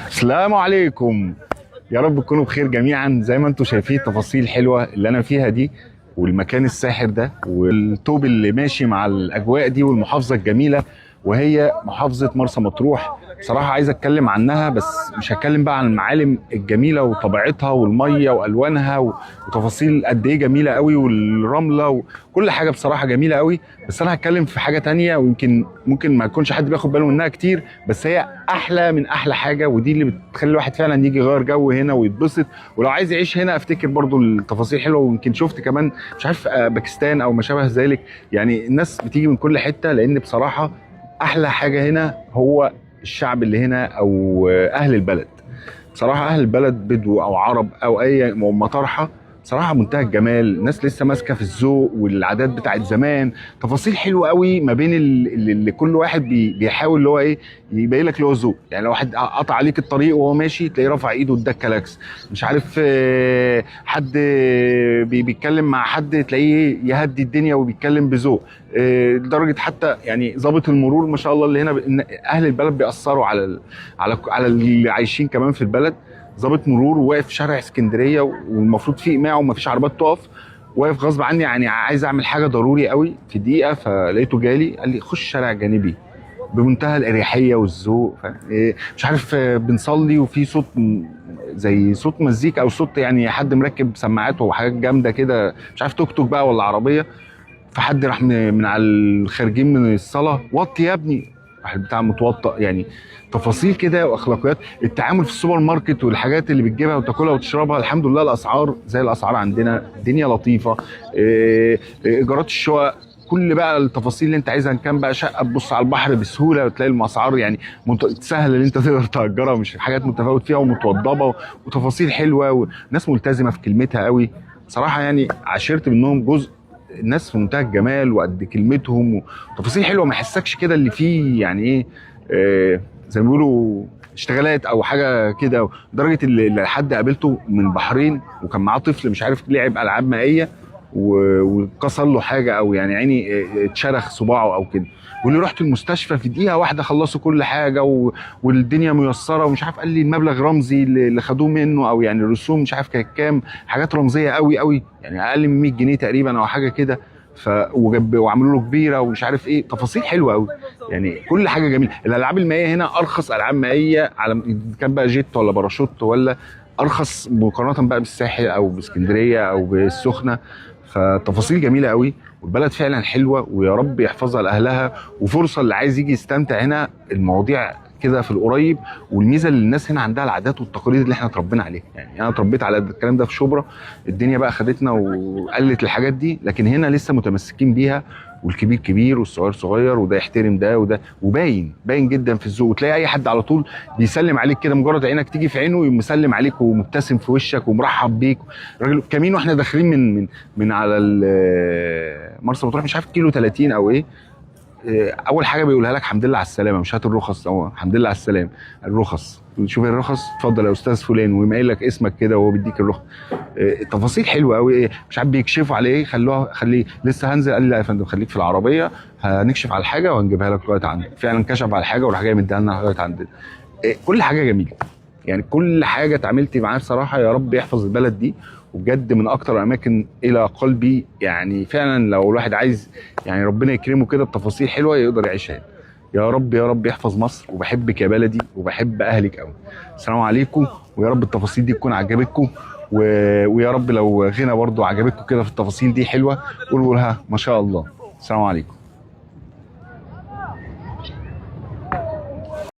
السلام عليكم. يا رب تكونوا بخير جميعا. زي ما انتم شايفين التفاصيل الحلوه اللي انا فيها دي، والمكان الساحر ده، والطوب اللي ماشي مع الاجواء دي، والمحافظه الجميله وهي محافظه مرسى مطروح. بصراحه عايز اتكلم عنها، بس مش هتكلم بقى عن المعالم الجميله وطبيعتها والميه والوانها وتفاصيل قد ايه جميله قوي، والرمله وكل حاجه بصراحه جميله قوي. بس انا هتكلم في حاجه تانية، ويمكن ممكن ما يكونش حد بياخد باله منها كتير، بس هي احلى من احلى حاجه، ودي اللي بتخلي الواحد فعلا يجي يغير جو هنا ويتبسط. ولو عايز يعيش هنا افتكر برضو التفاصيل حلوه. ويمكن شفت كمان مش عارف باكستان او ما شابه ذلك، يعني الناس بتيجي من كل حته، لان بصراحه احلى حاجه هنا هو الشعب اللي هنا او اهل البلد. بصراحه اهل البلد بدو او عرب او اي مطرحه، صراحه منتهى الجمال. الناس لسه ماسكه في الذوق والعادات بتاعت زمان، تفاصيل حلوه قوي ما بين اللي كل واحد بيحاول اللي هو ايه يبين لك اللي هو ذوق. يعني لو واحد قطع عليك الطريق وهو ماشي تلاقيه رافع ايده واداك كلاكس، مش عارف حد بيتكلم مع حد تلاقيه يهدي الدنيا وبيتكلم بذوق. لدرجه حتى يعني ضابط المرور ما شاء الله اللي هنا اهل البلد بيأثروا على اللي عايشين كمان في البلد. ضابط مرور واقف في شارع اسكندريه والمفروض فيه اقماع ومفيش عربيات تقف، واقف غصب عني، يعني عايز اعمل حاجه ضروري قوي في دقيقه، فلقيته جالي قال لي خش الشارع الجانبي بمنتهى الاريحيه والذوق. مش عارف بنصلي وفي صوت زي صوت مزيكا او صوت يعني حد مركب سماعات وحاجات جامده كده، مش عارف توك توك بقى ولا عربيه، فحد راح من على الخارجين من الصلاه وطي يا ابني، راح البتاع متوطأ. يعني تفاصيل كده واخلاقيات. التعامل في السوبر ماركت والحاجات اللي بتجيبها وتاكلها وتشربها، الحمد لله الاسعار زي الاسعار عندنا، الدنيا لطيفه. ايجارات الشقق، كل بقى التفاصيل اللي انت عايزها، ان كان بقى شقه تبص على البحر بسهوله وتلاقي الاسعار يعني سهل ان انت تقدر تاجرها، مش حاجات متفاوت فيها ومتوضبه وتفاصيل حلوه وناس ملتزمه في كلمتها قوي. بصراحه يعني عاشرت منهم جزء، الناس في منتهى الجمال وقد كلمتهم وتفاصيل حلوه، ما يحسكش كده اللي فيه يعني ايه زي ما بيقولوا اشتغالات او حاجه كده. لدرجه اللي حد قابلته من البحرين وكان معاه طفل مش عارف لعب العاب مائيه وكسر له حاجه، او يعني عيني اتشرخ صباعه او كده، واللي رحت المستشفى في دقيقه واحده خلصوا كل حاجه والدنيا ميسره ومش عارف. قال لي المبلغ رمزي اللي خدوه منه، او يعني الرسوم مش عارف كانت كام، حاجات رمزيه قوي قوي، يعني اقل من 100 جنيه تقريبا او حاجه كده. وعملوا له كبيره ومش عارف ايه، تفاصيل حلوه قوي. يعني كل حاجه جميله. الالعاب المائيه هنا ارخص العاب مائيه على كان بقى جيت ولا باراشوت، ولا ارخص مقارنه بقى بالساحل او باسكندريه او بالسخنه. فتفاصيل جميله قوي، والبلد فعلا حلوه، ويا رب يحفظها لاهلها. وفرصه اللي عايز يجي يستمتع هنا، المواضيع كده في القريب. والميزه اللي الناس هنا عندها العادات والتقاليد اللي احنا اتربينا عليها. يعني انا اتربيت على الكلام ده في شبرا، الدنيا بقى خدتنا وقلت الحاجات دي، لكن هنا لسه متمسكين بيها، والكبير كبير والصغير صغير، وده يحترم ده وده، وباين جدا في الذوق. وتلاقي اي حد على طول بيسلم عليك كده، مجرد عينك تيجي في عينه مسلم عليك ومبتسم في وشك ومرحب بيك. راجل كمين واحنا داخلين من على مرسى مطروح، مش عارف كيلو 30 او ايه، اول حاجه بيقولها لك الحمد لله على السلامه، مش هات الرخص، او الحمد لله على السلامه الرخص، شوف الرخص اتفضل يا استاذ فلان، ويقوم قايل لك اسمك كده وهو بيديك الرخص. تفاصيل حلوه قوي. مش عارف بيكشفوا على ايه، خليه لسه هنزل، قال لي لا يا فندم خليك في العربيه، هنكشف على الحاجه وهنجيبها لك لغايه عندك. فعلا كشف على الحاجه وراح جاي مديها لنا لغايه عندنا. كل حاجه جميله، يعني كل حاجه اتعاملت معاه بصراحه. يا رب يحفظ البلد دي، وبجد من اكتر الاماكن الى قلبي. يعني فعلا لو الواحد عايز يعني ربنا يكرمه كده بتفاصيل حلوه يقدر يعيشها. يا رب يا رب يحفظ مصر، وبحبك يا بلدي وبحب اهلك قوي. السلام عليكم، ويا رب التفاصيل دي تكون عجبتكم، ويا رب لو غنى برضو عجبتكم كده في التفاصيل دي حلوه قولوا لها ما شاء الله. السلام عليكم.